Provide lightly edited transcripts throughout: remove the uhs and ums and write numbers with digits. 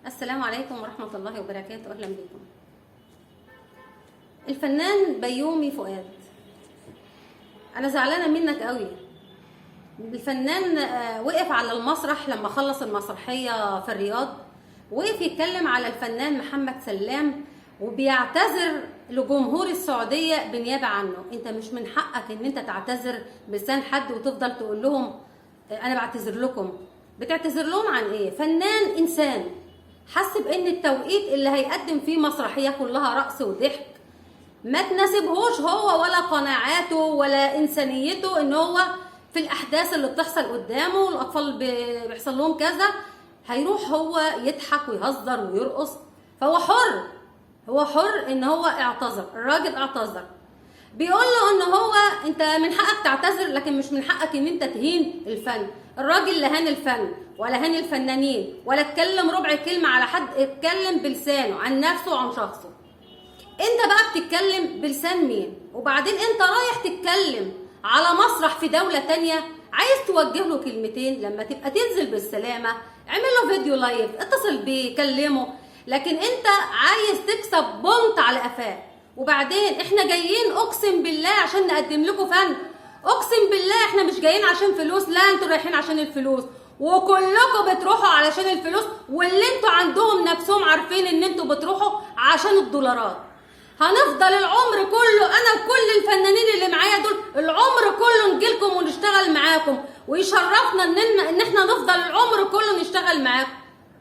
السلام عليكم ورحمة الله وبركاته. أهلا بكم. الفنان بيومي فؤاد، أنا زعلانة منك قوي. الفنان وقف على المسرح لما خلص المسرحية في الرياض، وقف يتكلم على الفنان محمد سلام وبيعتذر لجمهور السعودية بالنيابة عنه. انت مش من حقك ان انت تعتذر بلسان حد وتفضل تقول لهم انا بعتذر لكم. بتعتذر لهم عن ايه؟ فنان انسان حس بان التوقيت اللي هيقدم فيه مسرحية كلها رقص وضحك ما تناسبهوش هو ولا قناعاته ولا انسانيته، ان هو في الاحداث اللي بتحصل قدامه الاطفال بيحصل لهم كذا هيروح هو يضحك ويهزر ويرقص. فهو حر، هو حر ان هو اعتذر. الراجل اعتذر، بيقول له ان هو انت من حقك تعتذر لكن مش من حقك ان انت تهين الفن. الراجل لا هان الفن ولا هان الفنانين ولا اتكلم ربع كلمه على حد، اتكلم بلسانه عن نفسه وعن شخصه. انت بقى بتتكلم بلسان مين؟ وبعدين انت رايح تتكلم على مسرح في دوله تانية، عايز توجه له كلمتين. لما تبقى تنزل بالسلامه اعمل له فيديو لايف، اتصل بيه كلمه، لكن انت عايز تكسب بونت على قفاه. وبعدين احنا جايين اقسم بالله عشان نقدم لكم فن، اقسم بالله احنا مش جايين عشان فلوس. لا، انتوا رايحين عشان الفلوس وكلكم بتروحوا علشان الفلوس، واللي انتوا عندهم نفسهم عارفين ان انتوا بتروحوا عشان الدولارات. هنفضل العمر كله انا وكل الفنانين اللي معايا دول العمر كله نجيلكم ونشتغل معاكم، ويشرفنا ان احنا نفضل العمر كله نشتغل معاكم.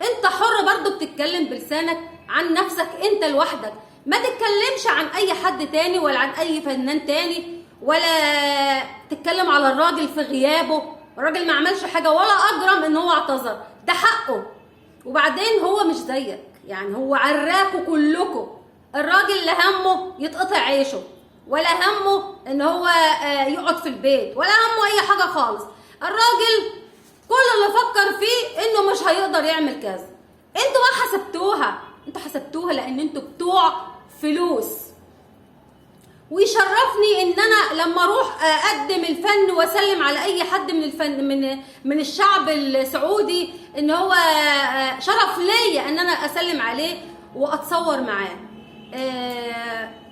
انت حر برضو بتتكلم بلسانك عن نفسك انت لوحدك، ما تتكلمش عن اي حد تاني ولا عن اي فنان تاني، ولا تتكلم على الراجل في غيابه. الراجل ما عملش حاجه ولا اجرم ان هو اعتذر، ده حقه. وبعدين هو مش زيك، يعني هو عراكوا كلكم. الراجل لا همه يتقطع عيشه ولا همه ان هو يقعد في البيت ولا همه اي حاجه خالص. الراجل كل اللي فكر فيه انه مش هيقدر يعمل كذا. انتوا بقى حسبتوها لان انتوا بتوع فلوس. ويشرفني ان انا لما اروح اقدم الفن واسلم على اي حد من الفن من الشعب السعودي، ان هو شرف ليا ان انا اسلم عليه واتصور معاه.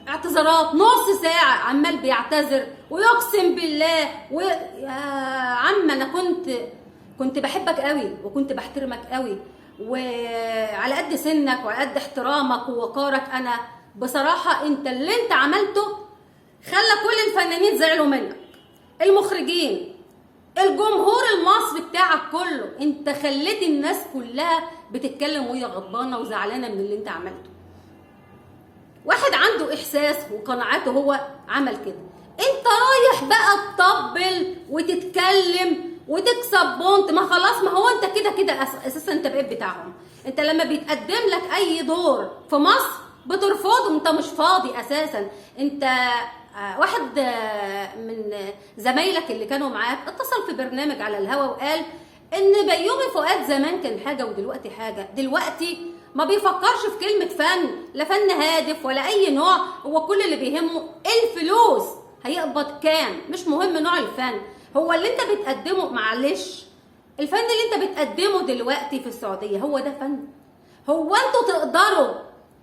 اعتذارات نص ساعة عمال بيعتذر ويقسم بالله. يا عم انا كنت بحبك قوي وكنت بحترمك قوي، وعلى قد سنك وعلى قد احترامك ووقارك. انا بصراحة انت اللي انت عملته خلى كل الفنانين زعلوا منك، المخرجين، الجمهور المصري بتاعك كله. انت خليت الناس كلها بتتكلم وهي غضبانة وزعلانة من اللي انت عملته. واحد عنده احساس وقناعاته هو عمل كده، انت رايح بقى تطبل وتتكلم وتكسب بونت. ما خلاص، ما هو انت كده اساسا انت بقيت بتاعهم. انت لما بيتقدم لك اي دور في مصر بترفضه، انت مش فاضي اساسا. انت واحد من زمايلك اللي كانوا معاك اتصل في برنامج على الهوا وقال ان بيومي فؤاد زمان كان حاجه ودلوقتي حاجه. دلوقتي ما بيفكرش في كلمه فن، لا فن هادف ولا اي نوع. هو كل اللي بيهمه الفلوس، هيقبض كام، مش مهم نوع الفن. هو اللي انت بتقدمه، معلش، الفن اللي انت بتقدمه دلوقتي في السعوديه هو ده فن؟ هو انتوا تقدروا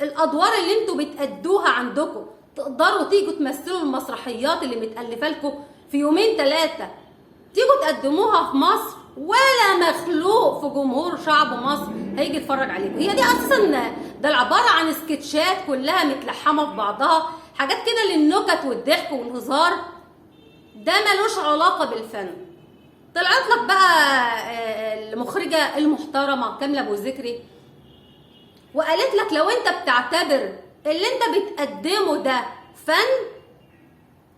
الادوار اللي انتوا بتأدوها عندكم تقدروا تيجوا تمثلوا المسرحيات اللي متألفه لكم في يومين ثلاثه تيجوا تقدموها في مصر؟ ولا مخلوق في جمهور شعب مصر هيجي يتفرج عليكم. هي دي اساسا ده عباره عن سكتشات كلها متلحمه في بعضها، حاجات كده للنكت والضحك والهزار. ده ملوش علاقه بالفن. طلعت لك بقى المخرجه المحترمه كامله ابو ذكري وقالت لك لو انت بتعتبر اللي انت بتقدمه ده فن،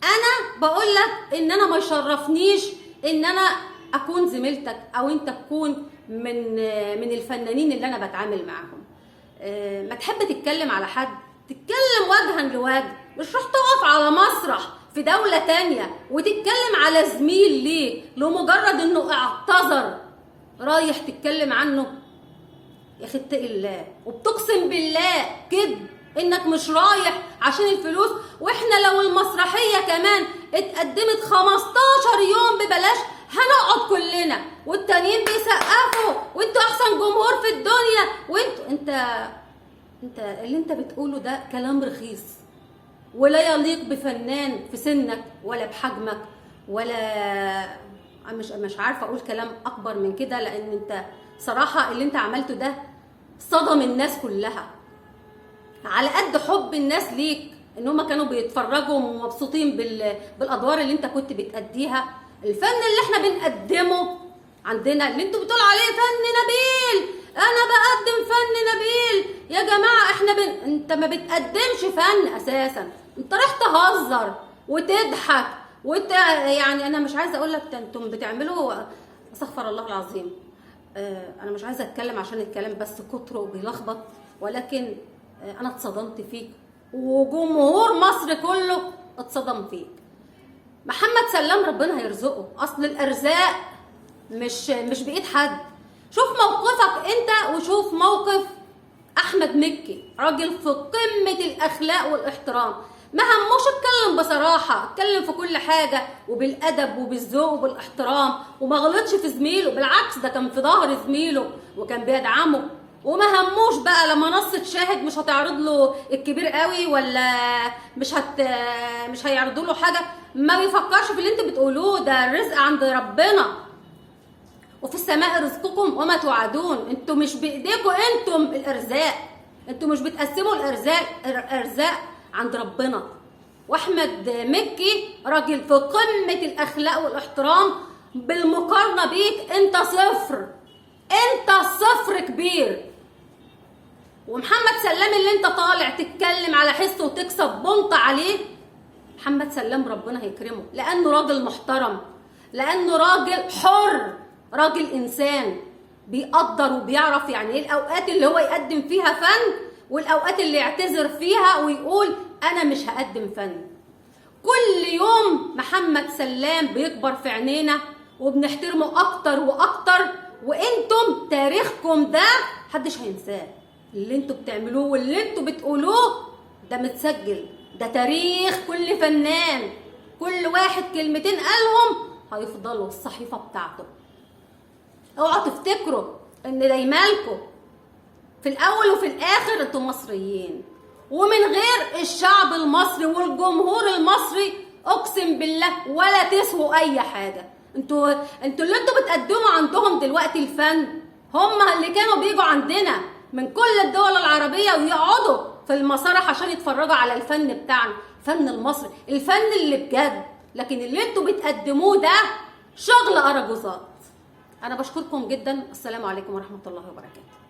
انا بقول لك ان انا ما يشرفنيش ان انا اكون زميلتك او انت تكون من الفنانين اللي انا بتعامل معاهم. ما تحب تتكلم على حد تتكلم وجها لوجه، مش راح تقف على مسرح في دولة تانية وتتكلم على زميل ليه لمجرد انه اعتذر رايح تتكلم عنه. يا اخي اتقي الله، وبتقسم بالله كده انك مش رايح عشان الفلوس. واحنا لو المسرحية كمان اتقدمت 15 يوم ببلاش هنقعد كلنا والتانيين بيسقفوا وانتوا احسن جمهور في الدنيا وانتوا انت اللي انت بتقوله ده كلام رخيص، ولا يليق بفنان في سنك ولا بحجمك، ولا مش عارفه اقول كلام اكبر من كده، لان انت صراحه اللي انت عملته ده صدم الناس كلها. على قد حب الناس ليك ان هم كانوا بيتفرجوا ومبسوطين بالادوار اللي انت كنت بتأديها، الفن اللي احنا بنقدمه عندنا اللي انتوا بتقولوا عليه فن نبيل، انا بقدم فن نبيل يا جماعه، انت ما بتقدمش فن اساسا، انت رايح تهزر وتضحك يعني انا مش عايزه اقول لك انتم بتعملوا، استغفر الله العظيم. انا مش عايزه اتكلم عشان الكلام بس كتره بيلخبط، ولكن انا اتصدمت فيك وجمهور مصر كله اتصدم فيك. محمد سلام ربنا هيرزقه، اصل الارزاق مش بايد حد. شوف موقفك انت وشوف موقف احمد مكي، راجل في قمه الاخلاق والاحترام، ما هموش اتكلم بصراحه، اتكلم في كل حاجه وبالادب وبالذوق وبالاحترام، وما غلطش في زميله، بالعكس ده كان في ظهر زميله وكان بيدعمه، وما هموش بقى لما نصة شاهد مش هتعرض له الكبير قوي ولا مش هيعرضوا له حاجه، ما بيفكرش في اللي انت بتقولوه، ده الرزق عند ربنا، وفي السماء رزقكم وما توعدون، انتوا مش بايديكم انتم الارزاق، انتوا مش بتقسموا الارزاق عند ربنا. واحمد مكي راجل في قمه الاخلاق والاحترام، بالمقارنه بيك انت صفر، انت صفر كبير. ومحمد سلام اللي انت طالع تتكلم على حسه وتكسب بنط عليه، محمد سلام ربنا هيكرمه، لانه راجل محترم، لانه راجل حر، راجل انسان بيقدر وبيعرف يعني ايه الاوقات اللي هو يقدم فيها فن، والاوقات اللي يعتذر فيها ويقول انا مش هقدم فن. كل يوم محمد سلام بيكبر في عينينا وبنحترمه اكتر واكتر، وانتم تاريخكم ده محدش هينساه، اللي انتوا بتعملوه واللي انتوا بتقولوه ده متسجل، ده تاريخ كل فنان، كل واحد كلمتين قالهم هيفضلوا الصحيفه بتاعته. اوعوا تفتكروا ان دايمالكم، في الاول وفي الاخر انتوا مصريين، ومن غير الشعب المصري والجمهور المصري اقسم بالله ولا تسووا اي حاجه. انتوا اللي انتوا بتقدموا عندهم دلوقتي الفن، هم اللي كانوا بيجوا عندنا من كل الدول العربيه ويقعدوا في المسارح عشان يتفرجوا على الفن بتاعنا، الفن المصري، الفن اللي بجد. لكن اللي انتوا بتقدموه ده شغل اراجوزات. انا بشكركم جدا، السلام عليكم ورحمه الله وبركاته.